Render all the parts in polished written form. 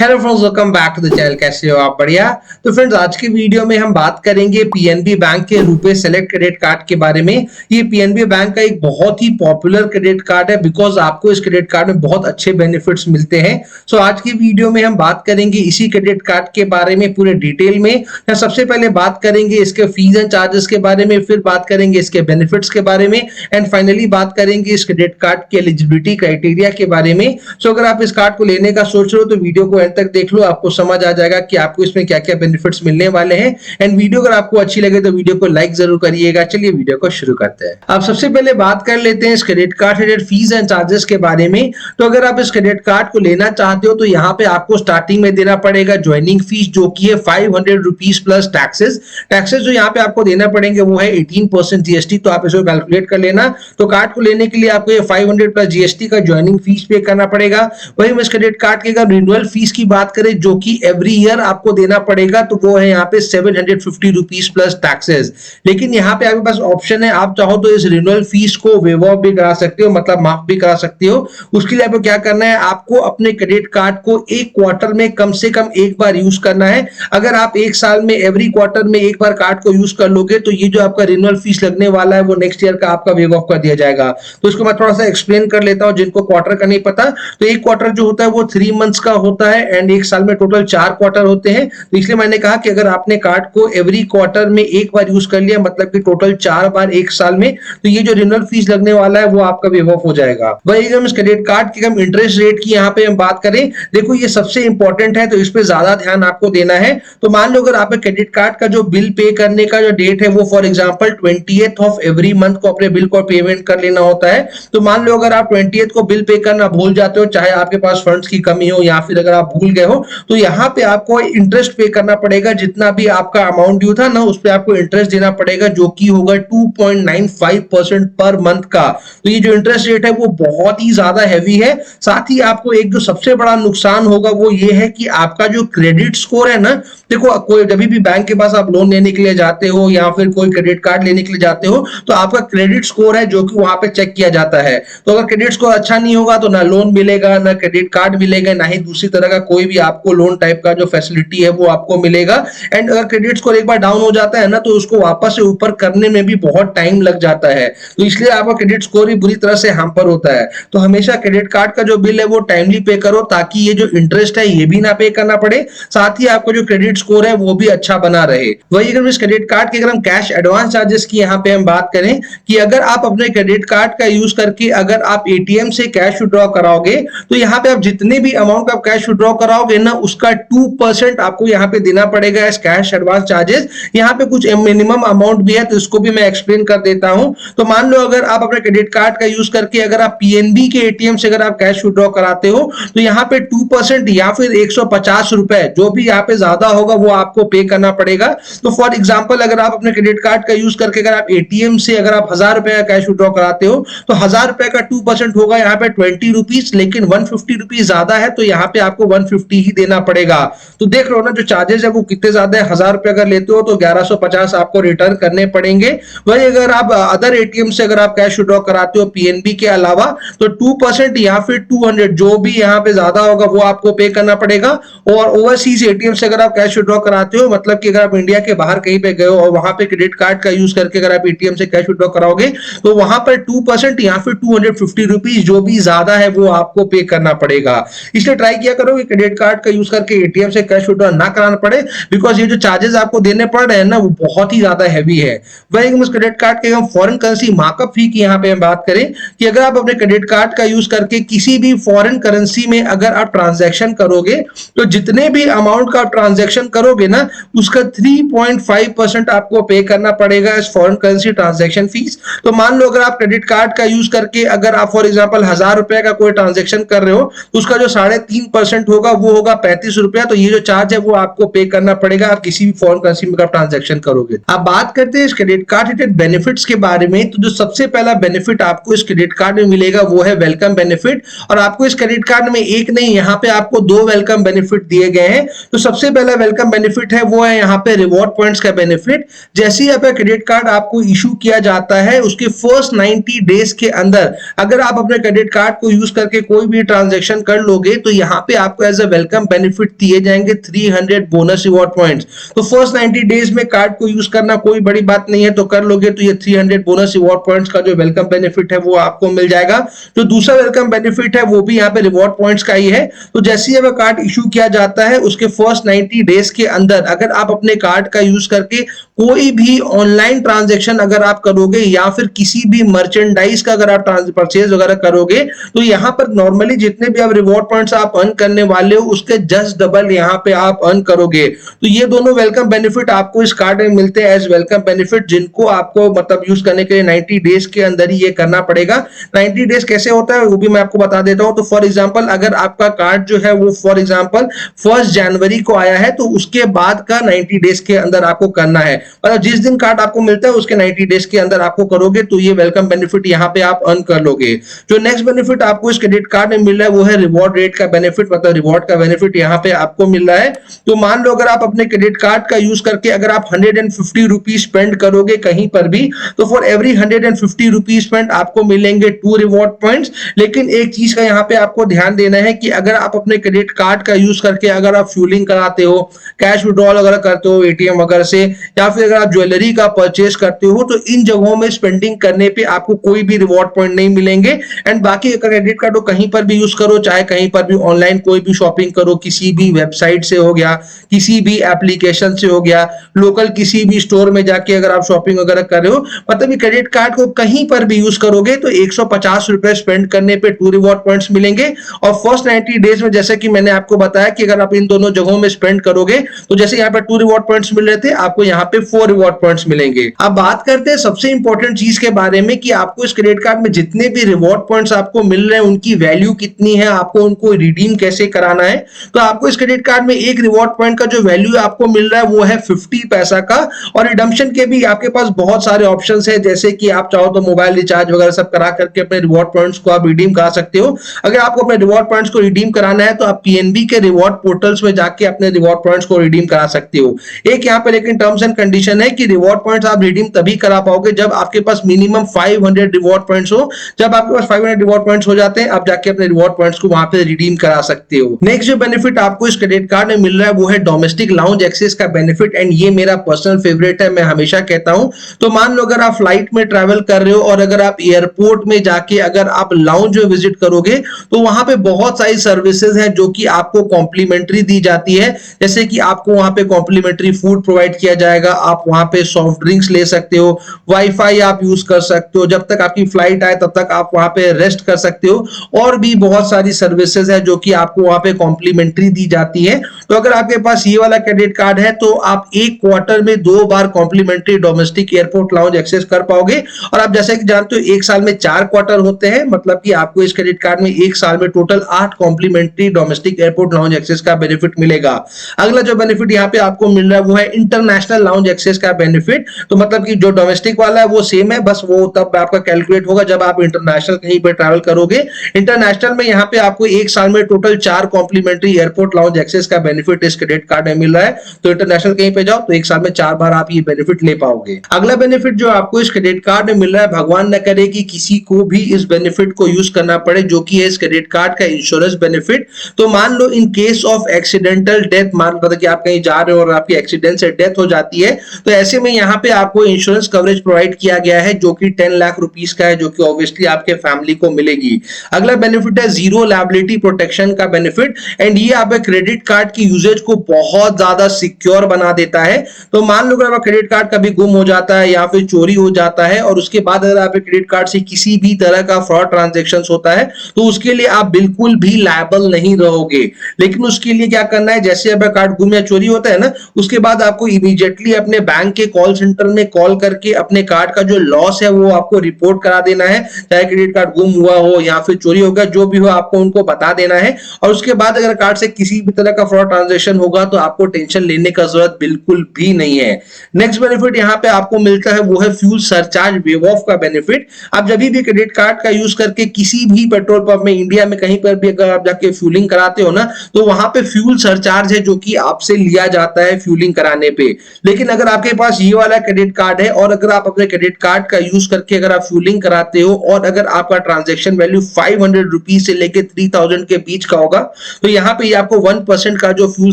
Hello friends, welcome back to the channel. कैसे हो आप? बढ़िया। तो फ्रेंड्स, आज की वीडियो में हम बात करेंगे पीएनबी बैंक के रुपे सेलेक्ट क्रेडिट कार्ड के बारे में। ये पीएनबी बैंक का एक बहुत ही पॉपुलर क्रेडिट कार्ड है बिकॉज आपको इस क्रेडिट कार्ड में बहुत अच्छे बेनिफिट्स मिलते हैं। सो आज की वीडियो में हम बात करेंगे इसी क्रेडिट कार्ड के बारे में पूरे डिटेल में। सबसे पहले बात करेंगे इसके फीस एंड चार्जेस के बारे में, फिर बात करेंगे इसके बेनिफिट्स के बारे में एंड फाइनली बात करेंगे इस क्रेडिट कार्ड के एलिजिबिलिटी क्राइटेरिया के बारे में। सो अगर आप इस कार्ड को लेने का सोच रहे हो तो वीडियो को एंड तक देख लो, आपको समझ आ जाएगा कि आपको इसमें क्या क्या बेनिफिट्स मिलने वाले हैं। एंड वीडियो अगर आपको अच्छी लगे तो वीडियो को लाइक जरूर करिएगा। चलिए वीडियो को शुरू करते हैं। अब सबसे पहले बात कर लेते हैं इस credit card related fees and charges के बारे में। तो अगर आप इस क्रेडिट कार्ड को लेना चाहते हो तो यहाँ पे आपको स्टार्टिंग में देना पड़ेगा ज्वाइनिंग फीस, जो की है 500 रुपीज प्लस टैक्सेस जो यहाँ पे आपको देना पड़ेंगे वो है 18% जीएसटी। तो आप इसको कैलकुलेट कर लेना। तो कार्ड को लेने के लिए आपको ये 500 प्लस जीएसटी का ज्वाइनिंग फीस पे करना पड़ेगा। वही इस क्रेडिट कार्ड की अगर रिन्यूअल फीस की बात करें जो कि एवरी ईयर आपको देना पड़ेगा, तो वो है यहाँ पे 750 रुपीज प्लस टैक्सेस। लेकिन यहाँ पे आपके पास ऑप्शन है, आप चाहो तो इस रिन्यूअल फीस को वेव ऑफ भी करा सकते हो, मतलब माफ भी करा सकते हो। उसके लिए आपको क्या करना है, आपको अपने क्रेडिट कार्ड को एक क्वार्टर में कम से कम एक बार यूज करना है। अगर आप एक साल में एवरी क्वार्टर में एक बार कार्ड को यूज कर लोगे तो ये जो आपका रिन्यूअल फीस लगने वाला है वो नेक्स्ट ईयर का आपका वेव ऑफ कर दिया जाएगा। तो इसको मैं थोड़ा सा एक्सप्लेन कर लेता हूं जिनको क्वार्टर का नहीं पता। तो एक क्वार्टर जो होता है वो 3 मंथ्स का होता है एंड एक साल में टोटल 4 क्वार्टर होते हैं। तो इसलिए मैंने कहा कि अगर आपने कार्ड को एवरी क्वार्टर में एक बार यूज कर लिया, मतलब कि टोटल 4 बार एक साल में, तो ये जो रिन्यूअल फीस लगने वाला है वो आपका वेव ऑफ हो जाएगा। वही हम इस क्रेडिट कार्ड की हम इंटरेस्ट रेट की यहाँ पे हम बात करें, देखो ये सबसे इंपॉर्टेंट है तो इस पे ज्यादा ध्यान आपको देना है। तो मान लो अगर आपके क्रेडिट कार्ड का जो बिल पे करने का जो डेट है वो for example 20th of every month को अपने बिल को पेमेंट कर लेना होता है। तो मान लो अगर आप 20th को बिल पे करना भूल जाते हो, चाहे आपके पास फंड्स की कमी हो या फिर अगर आप भूल गए हो, तो यहाँ पे आपको इंटरेस्ट पे करना पड़ेगा। जितना भी आपका अमाउंट ड्यू था ना उस पे आपको इंटरेस्ट देना पड़ेगा, जो कि होगा 2.95% पर मंथ का। तो ये जो इंटरेस्ट रेट है वो बहुत ही ज्यादा हैवी है। साथ ही आपको एक जो सबसे बड़ा नुकसान होगा वो ये है कि आपका जो क्रेडिट स्कोर है ना, देखो कोई जब भी बैंक के पास आप लोन लेने के लिए जाते हो या फिर कोई क्रेडिट कार्ड लेने के लिए जाते हो तो आपका क्रेडिट स्कोर है जो कि वहां पे चेक किया जाता है। तो अगर क्रेडिट स्कोर अच्छा नहीं होगा तो ना लोन मिलेगा, ना क्रेडिट कार्ड मिलेगा, ना ही दूसरी तरह का कोई भी आपको लोन टाइप का जो फैसिलिटी है वो आपको मिलेगा। एंड अगर क्रेडिट स्कोर एक बार डाउन हो जाता है ना तो उसको वापस से ऊपर करने में भी बहुत टाइम लग जाता है। तो इसलिए आपका क्रेडिट स्कोर भी बुरी तरह से हैम्पर होता है। तो हमेशा क्रेडिट कार्ड का जो बिल है वो टाइमली पे करो ताकि ये जो इंटरेस्ट है ये भी ना पे करना पड़े, साथ ही आपका जो क्रेडिट स्कोर है वो भी अच्छा बना रहे। वही अगर इस क्रेडिट कार्ड के अगर हम कैश एडवांस चार्जेस की यहाँ पे हम बात करें कि अगर आप अपने क्रेडिट कार्ड का यूज करके अगर आप एटीएम से कैश विड्रॉ कराओगे तो यहाँ पे आप जितने भी अमाउंट का कैश विड्रॉ कराओगे ना उसका 2% आपको यहाँ पे देना पड़ेगा एज कैश एडवांस चार्जेस। यहाँ पे कुछ मिनिमम अमाउंट भी है तो इसको भी मैं एक्सप्लेन कर देता हूं। तो मान लो अगर आप अपने क्रेडिट कार्ड का यूज करके अगर आप पीएनबी के एटीएम से अगर आप कैश विड्रॉ कराते हो तो यहाँ पे 2% या फिर 150 रुपए जो भी यहाँ पे ज्यादा होगा वो आपको पे करना पड़ेगा। तो फॉर एग्जाम्पल अगर आप अपने क्रेडिट कार्ड का यूज करके अगर आप एटीएम से अगर आप 1000 रुपए का कैश विड्रॉ कराते हो तो 1000 रुपए का 2% होगा यहाँ पे 20 रुपीज, लेकिन 150 रुपीज ज्यादा है तो यहाँ पे आपको 150 ही देना पड़ेगा। तो देख लो ना जो चार्जेस है वो कितने ज्यादा है। 1000 रुपए अगर लेते हो तो 1150 आपको रिटर्न करने पड़ेंगे। वही अगर आप अदर एटीएम से अगर आप कैश विड्रॉ कराते हो पीएनबी के अलावा तो 2% या फिर 200 जो भी यहाँ पे ज्यादा होगा वो आपको पे करना पड़ेगा। और ओवरसीज एटीएम से अगर आप कैश विड्रॉ कराते हो, मतलब कि अगर आप इंडिया के बाहर कहीं पे गए हो और वहां पे क्रेडिट कार्ड का यूज करके अगर आप एटीएम से कैश विड्रॉ कराओगे तो वहां पर 2% या फिर 250 रुपीज जो भी ज्यादा है वो आपको पे करना पड़ेगा। इसलिए ट्राई किया करो कि क्रेडिट कार्ड का यूज करके एटीएम से कैश विड्रॉ ना कराना पड़े, बिकॉज ये जो चार्जेस आपको देने पड़ रहे हैं ना वो बहुत ही ज्यादा हैवी है। वही उस क्रेडिट कार्ड के हम फॉरेन करेंसी मार्कअप फी की यहाँ पे हम बात करें कि अगर आप अपने क्रेडिट कार्ड का यूज करके किसी भी फॉरेन करेंसी में अगर आप ट्रांजैक्शन करोगे तो जितने भी अमाउंट का आप ट्रांजैक्शन करोगे ना उसका 3.5% आपको पे करना पड़ेगा इस फॉरेन करेंसी ट्रांजैक्शन फीस। तो मान लो अगर आप क्रेडिट कार्ड का यूज करके अगर आप फॉर एग्जांपल 1000 रुपए का कोई ट्रांजैक्शन कर रहे हो तो उसका जो 3.5% होगा वो होगा 35 रुपया। तो ये जो चार्ज है वो आपको पे करना पड़ेगा आप किसी भी फॉरेन करेंसी में ट्रांजैक्शन करोगे। अब बात करते हैं इस क्रेडिट कार्ड रिलेटेड बेनिफिट्स के बारे में। तो जो सबसे पहला बेनिफिट आपको इस क्रेडिट कार्ड में मिलेगा वो है वेलकम बेनिफिट। और आपको इस क्रेडिट कार्ड में एक नहीं, यहाँ पे आपको 2 वेलकम बेनिफिट दिए गए हैं। तो सबसे पहला वेलकम बेनिफिट है वो है यहाँ पे रिवॉर्ड पॉइंट्स का बेनिफिट। जैसे ही आपका क्रेडिट कार्ड आपको इशू किया जाता है उसके फर्स्ट 90 डेज के अंदर अगर आप अपने क्रेडिट कार्ड को यूज करके कोई भी ट्रांजैक्शन कर लोगे तो यहाँ पे आपको एज अ वेलकम बेनिफिट दिए जाएंगे 300 बोनस रिवॉर्ड पॉइंट्स। तो फर्स्ट 90 डेज में कार्ड को यूज करना कोई बड़ी बात नहीं है, तो कर लोगे तो ये 300 बोनस रिवॉर्ड पॉइंट्स का जो वेलकम बेनिफिट है वो आपको मिल जाएगा। जो दूसरा वेलकम बेनिफिट है वो भी यहाँ पे रिवॉर्ड पॉइंट्स का ही है। तो जैसे ही कार्ड इशू किया जाता है उसके फर्स्ट 90 डेज के अंदर अगर आप अपने कार्ड का यूज करके कोई भी ऑनलाइन ट्रांजैक्शन अगर आप करोगे या फिर किसी भी मर्चेंडाइज का अगर आप परचेज वगैरह करोगे, तो यहाँ पर नॉर्मली जितने भी आप रिवॉर्ड पॉइंट्स आप अर्न करने वाले हो उसके जस्ट डबल यहाँ पे आप अर्न करोगे। तो ये दोनों वेलकम बेनिफिट आपको इस कार्ड में मिलते हैं एज वेलकम बेनिफिट, जिनको आपको मतलब यूज करने के लिए 90 डेज के अंदर ही ये करना पड़ेगा। 90 डेज कैसे होता है वो भी मैं आपको बता देता हूं। तो फॉर एग्जांपल अगर आपका कार्ड जो है वो फॉर एग्जांपल 1 जनवरी को आया है, तो उसके बाद का 90 डेज के अंदर आपको करना है। मतलब जिस दिन कार्ड आपको मिलता है उसके 90 डेज के अंदर आपको करोगे तो ये वेलकम बेनिफिट यहाँ पे आप अर्न कर लोगे। जो नेक्स्ट बेनिफिट आपको इस क्रेडिट कार्ड में मिल रहा है वो है रिवॉर्ड रेट का बेनिफिट, मतलब रिवॉर्ड का बेनिफिट यहाँ पे आपको मिल रहा है। तो मान लो अगर आप अपने क्रेडिट कार्ड का यूज करके अगर आप 150 रुपीज स्पेंड करोगे कहीं पर भी, तो फॉर एवरी 150 रुपीज स्पेंड आपको मिलेंगे 2 रिवॉर्ड पॉइंट्स। लेकिन एक चीज का यहाँ पे आपको ध्यान देना है कि अगर आप अपने क्रेडिट कार्ड का यूज करके अगर आप फ्यूलिंग कराते हो, कैश विड्रॉल वगैरह करते हो एटीएम वगैरह से, या फिर अगर आप ज्वेलरी का परचेज करते हो, तो इन जगहों में स्पेंडिंग करने पे आपको कोई भी रिवॉर्ड पॉइंट नहीं मिलेंगे। एंड बाकी क्रेडिट कार्ड को कहीं पर भी यूज करो, चाहे कहीं पर भी ऑनलाइन कोई भी शॉपिंग करो, किसी भी वेबसाइट से हो गया, किसी भी एप्लीकेशन से हो गया, लोकल किसी भी स्टोर में जाके अगर आप शॉपिंग वगैरह कर रहे हो, मतलब क्रेडिट कार्ड को कहीं पर भी यूज करोगे तो 150 रुपए स्पेंड करने पे 2 रिवॉर्ड पॉइंट्स मिलेंगे। और फर्स्ट 90 डेज में जैसे कि मैंने आपको बताया कि अगर आप इन दोनों जगहों में स्पेंड करोगे तो जैसे यहाँ पे 2 रिवॉर्ड पॉइंट्स मिल रहे थे, आपको यहाँ पे 4 रिवॉर्ड पॉइंट्स मिलेंगे। अब बात करते हैं सबसे इंपॉर्टेंट चीज के बारे में कि आपको इस क्रेडिट कार्ड में जितने भी रिवॉर्ड पॉइंट्स आपको मिल रहे हैं उनकी वैल्यू कितनी है, आपको उनको रिडीम कैसे कराना है। तो आपको इस क्रेडिट कार्ड में एक रिवॉर्ड पॉइंट का जो वैल्यू आपको मिल रहा है वो है 50 पैसा का। और रिडम्पशन के भी आपके पास बहुत सारे ऑप्शंस है, जैसे कि आप चाहो तो मोबाइल रिचार्ज वगैरह सब करा करके अपने रिवॉर्ड पॉइंट्स को आप रिडीम करा सकते हो। अगर आपको अपने रिवॉर्ड पॉइंट्स को रिडीम कराना है तो आप पीएनबी के रिवॉर्ड पोर्टल्स में जाके अपने रिवॉर्ड पॉइंट्स को रिडीम करा सकते हो। एक यहाँ पे लेकिन टर्म्स एंड कंडीशन है कि रिवॉर्ड पॉइंट्स आप रिडीम तभी करा पाओगे जब आपके पास मिनिमम 500 रिवॉर्ड पॉइंट्स हो। जब आपके पास 500 रिवॉर्ड पॉइंट्स हो जाते हैं, आप जाके अपने रिवॉर्ड पॉइंट्स को वहां पे रिडीम करा सकते हो। नेक्स्ट जो बेनिफिट आपको इस क्रेडिट कार्ड में मिल रहा है वो है डोमेस्टिक लाउंज एक्सेस का बेनिफिट, एंड ये मेरा पर्सनल फेवरेट है, मैं हमेशा कहता हूं। तो मान लो अगर आप फ्लाइट में ट्रैवल कर रहे हो और अगर आप एयरपोर्ट में जाके अगर आप लाउंज में विजिट करोगे तो वहां पे बहुत सारी सर्विसेज हैं जो कि आपको कॉम्प्लीमेंट्री दी जाती है। जैसे कि आपको वहां पे कॉम्प्लीमेंट्री फूड प्रोवाइड किया जाएगा, आप वहां पे सॉफ्ट ड्रिंक्स ले सकते हो, वाईफाई आप यूज कर सकते हो, जब तक आपकी फ्लाइट आए तब तक आप वहां पे रेस्ट कर सकते हो, और भी बहुत सारी सर्विसेज है जो कि आपको वहां पे कॉम्प्लीमेंट्री दी जाती है। तो अगर आपके पास ये वाला क्रेडिट कार्ड है तो आप एक क्वार्टर में 2 बार complimentary domestic airport lounge access कर पाओगे। और आप जैसे कि जानते हो एक साल में 4 क्वार्टर होते हैं, मतलब कि आपको इस क्रेडिट कार्ड में एक साल में total 8 complimentary domestic airport lounge access का बेनिफिट मिलेगा। अगला जो बेनिफिट यहाँ पे आपको मिल रहा है वो है इंटरनेशनल लाउंज एक्सेस का बेनिफिट। तो मतलब कि जो डोमेस्टिक वाला है वो सेम है, बस वो तब आपका कैलकुलेट होगा जब आप इंटरनेशनल कहीं पे ट्रैवल करोगे। इंटरनेशनल में यहाँ पे आपको एक साल में total 4 complimentary airport lounge access का बेनिफिट इस क्रेडिट कार्ड में मिल रहा है। तो इंटरनेशनल कहीं पे जाओ तो एक साल में 4 बार आप ये बेनिफिट ले पाओगे। अगला बेनिफिट जो आपको इस क्रेडिट कार्ड में मिल रहा है, भगवान न करे कि किसी को भी इस बेनिफिट को यूज करना पड़े, जो कि है इस क्रेडिट कार्ड का इंश्योरेंस बेनिफिट। तो मान लो in case of accidental death, मान लो कि आप कहीं जा रहे हो और आपकी एक्सीडेंट से डेथ हो जाती है, तो ऐसे में यहाँ पे आपको इंश्योरेंस कवरेज प्रोवाइड किया गया है जो कि 10 लाख रुपीस का है, जो कि ऑब्वियसली आपके फैमिली को मिलेगी। अगला बेनिफिट है जीरो लायबिलिटी प्रोटेक्शन का बेनिफिट, एंड ये आपके क्रेडिट कार्ड की यूजेज को बहुत ज्यादा सिक्योर बना देता है। तो मान लो अगर आपका क्रेडिट कार्ड कभी गुम हो जाता है या फिर चोरी हो जाता है और उसके बाद अगर आपके क्रेडिट कार्ड से किसी भी तरह का फ्रॉड ट्रांजैक्शन होता है तो उसके लिए आप बिल्कुल भी लायबल नहीं रहोगे। लेकिन उसके लिए क्या करना है, जैसे आपका कार्ड गुम या चोरी होता है ना, उसके बाद आपको इमीडिएटली अपने बैंक के कॉल सेंटर में कॉल करके अपने कार्ड का जो लॉस है वो आपको रिपोर्ट करा देना है। चाहे क्रेडिट कार्ड गुम हुआ हो या फिर चोरी होगा, जो भी हो आपको उनको बता देना है। और उसके बाद अगर कार्ड से किसी भी तरह का फ्रॉड ट्रांजैक्शन होगा तो आपको टेंशन लेने का जरूरत बिल्कुल भी नहीं है। नेक्स्ट बेनिफिट यहाँ पे आपको मिलता है वो है फ्यूल सरचार्ज वेव ऑफ का बेनिफिट। आप जब भी क्रेडिट कार्ड का यूज करके किसी भी पेट्रोल पंप में, इंडिया में कहीं पर भी अगर आप जाके फ्यूलिंग कराते हो ना, तो वहां पे फ्यूल सरचार्ज है जो कि आपसे लिया जाता है फ्यूलिंग कराने पे। लेकिन अगर आपके पास ये वाला क्रेडिट कार्ड है और अगर आप अपने क्रेडिट कार्ड का यूज करके अगर आप फ्यूलिंग कराते हो और अगर आपका ट्रांजैक्शन वैल्यू 500 रुपीज से लेके 3000 के बीच का होगा, तो यहाँ पे आपको 1% का जो फ्यूल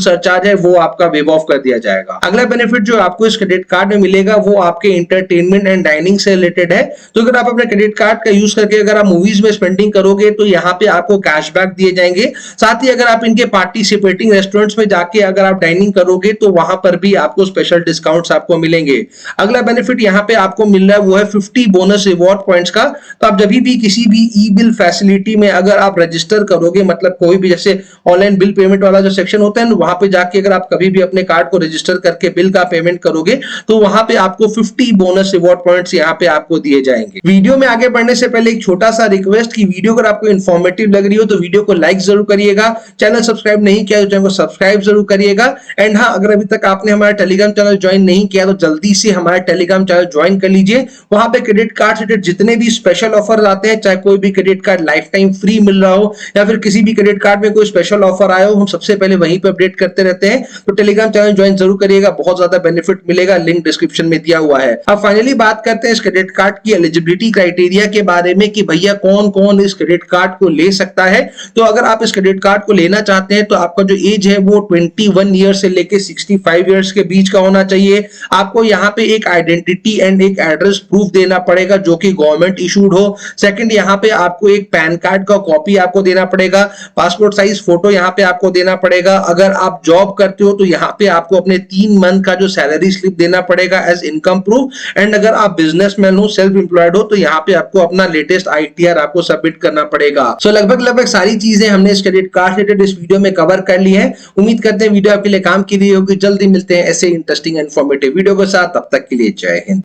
सरचार्ज है वो आपका वेव ऑफ कर दिया जाएगा। अगला बेनिफिट जो आपको इस क्रेडिट कार्ड में मिलेगा वो आपके एंटरटेनमेंट एंड डाइनिंग से रिलेटेड है। तो अगर आप अपने क्रेडिट कार्ड का यूज करके अगर आप मूवीज में स्पेंडिंग करोगे तो यहाँ पे आपको कैशबैक दिए जाएंगे। साथ ही अगर आप इनके पार्टिसिपेटिंग रेस्टोरेंट्स में जाके अगर आप डाइनिंग करोगे तो वहां पर भी आपको स्पेशल डिस्काउंट्स आपको मिलेंगे। अगला बेनिफिट यहाँ पे आपको मिल रहा है वो है 50 बोनस रिवॉर्ड पॉइंट्स का। तो आप जब भी किसी भी ई बिल फैसिलिटी में अगर आप रजिस्टर करोगे, मतलब कोई भी जैसे ऑनलाइन बिल पेमेंट वाला जो सेक्शन होता है वहां पे जाके अगर आप कभी भी अपने कार्ड को रजिस्टर करके बिल का पेमेंट करोगे तो वहां पे आपको 50 बोनस रिवॉर्ड पॉइंट्स यहाँ पे आपको दिए जाएंगे। वीडियो में आगे बढ़ने से पहले एक छोटा सा रिक्वेस्ट कि वीडियो अगर आपको इन्फॉर्मेटिव लग रही हो तो वीडियो को लाइक जरूर करिएगा, चैनल सब्सक्राइब नहीं किया तो चैनल को सब्सक्राइब जरूर करिएगा। एंड हाँ, अगर अभी तक आपने हमारा टेलीग्राम चैनल ज्वाइन नहीं किया तो जल्दी से हमारा टेलीग्राम चैनल ज्वाइन कर लीजिए। वहां पे क्रेडिट कार्ड से जितने भी स्पेशल ऑफर आते हैं, चाहे कोई भी credit card life time free मिल रहा हो या फिर किसी भी क्रेडिट कार्ड में कोई स्पेशल ऑफर आया हो, हम सबसे पहले वहीं पे अपडेट करते रहते हैं। तो टेलीग्राम चैनल ज्वाइन जरूर करिएगा, बहुत ज्यादा बेनिफिट मिलेगा, लिंक डिस्क्रिप्शन में दिया हुआ है। अब फाइनली बात करते हैं इस क्रेडिट कार्ड की एलिजिबिलिटी क्राइटेरिया के बारे में कि भैया कौन कौन इस क्रेडिट कार्ड को ले सकता है। तो अगर आप इस क्रेडिट कार्ड को लेना चाहते हैं तो आपका जो एज है वो 21 ईयर से लेके 65 ईयर्स के बीच का होना चाहिए। आपको यहाँ पे एक आइडेंटिटी एंड एक एड्रेस प्रूफ देना पड़ेगा जो कि गवर्नमेंट इशूड हो। सेकंड, यहाँ पे आपको एक पैन कार्ड का कॉपी आपको देना पड़ेगा, पासपोर्ट साइज फोटो यहाँ पे आपको देना पड़ेगा। अगर आप जॉब करते हो तो यहाँ पे आपको अपने 3 मंथ का जो सैलरी स्लिप देना पड़ेगा एज इनकम प्रूफ। एंड अगर आप बिजनेसमैन हो, सेल्फ एम्प्लॉयड हो, तो यहाँ पे आपको अपना लेटेस्ट ITR आपको सबमिट करना पड़ेगा। सो लगभग सारी चीजें हमने इस क्रेडिट कार्ड रिलेटेड इस वीडियो में कवर कर ली है। उम्मीद करते हैं वीडियो आपके लिए काम की रही होगी। जल्दी मिलते हैं ऐसे इंटरेस्टिंग इन्फॉर्मेटिव वीडियो के साथ, तब तक के लिए जय हिंद।